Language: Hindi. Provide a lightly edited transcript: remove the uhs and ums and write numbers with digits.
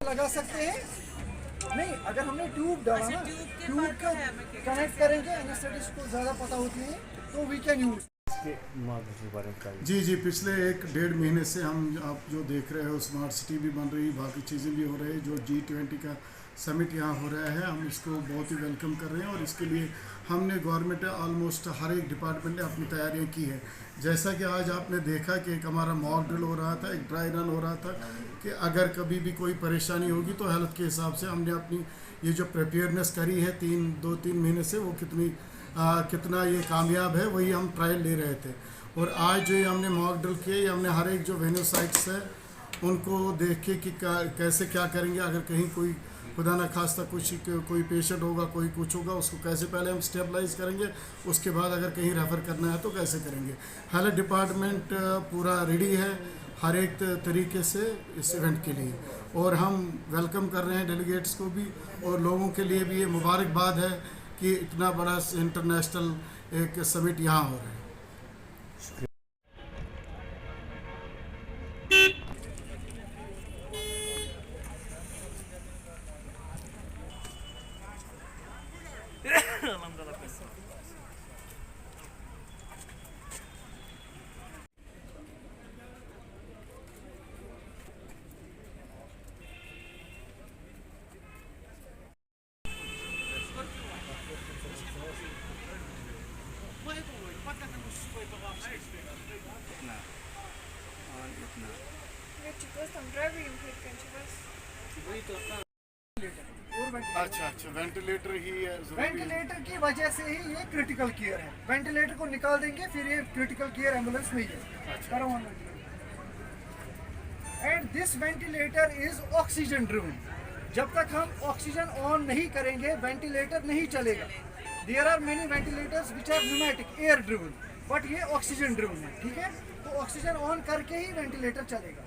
लगा सकते हैं नहीं, अगर हमने ट्यूब डाला ना, ट्यूब का कनेक्ट करेंगे, एनेस्थेटिस्ट को ज़्यादा पता होती है तो वी कैन यूज। जी जी, पिछले 1-1.5 महीने से हम आप जो देख रहे हो स्मार्ट सिटी भी बन रही, बाकी चीज़ें भी हो रही, जो G20 का समिट यहाँ हो रहा है, हम इसको बहुत ही वेलकम कर रहे हैं। और इसके लिए हमने गवर्नमेंट ऑलमोस्ट हर एक डिपार्टमेंट ने अपनी तैयारियाँ की है। जैसा कि आज आपने देखा कि एक हमारा मॉक ड्रिल हो रहा था, एक ड्राई रन हो रहा था कि अगर कभी भी कोई परेशानी होगी तो हेल्थ के हिसाब से हमने अपनी ये जो प्रिपेयरनेस करी है 2-3 महीने से, वो कितना ये कामयाब है, वही हम ट्रायल ले रहे थे। और आज जो ये हमने मॉक ड्रिल किए, ये हमने हर एक जो वेन्यू साइट्स है उनको देख के कि कैसे क्या करेंगे, अगर कहीं कोई खुदा न खास्ता कोई पेशेंट होगा, कोई कुछ होगा, उसको कैसे पहले हम स्टेबलाइज करेंगे, उसके बाद अगर कहीं रेफ़र करना है तो कैसे करेंगे। हेल्थ डिपार्टमेंट पूरा रेडी है हर एक तरीके से इस इवेंट के लिए, और हम वेलकम कर रहे हैं डेलीगेट्स को भी, और लोगों के लिए भी ये मुबारकबाद है कि इतना बड़ा इंटरनेशनल एक समिट यहाँ हो रहा है। अच्छा, वेंटिलेटर ही है, वेंटिलेटर की वजह से ही ये क्रिटिकल केयर है। वेंटिलेटर को निकाल देंगे फिर ये क्रिटिकल केयर एम्बुलेंस नहीं है। And this ventilator is oxygen driven. जब तक हम ऑक्सीजन ऑन नहीं करेंगे वेंटिलेटर नहीं चलेगा। There are many ventilators which are pneumatic air driven, but ये ऑक्सीजन ड्रिवन है, ठीक है। तो ऑक्सीजन ऑन करके ही वेंटिलेटर चलेगा।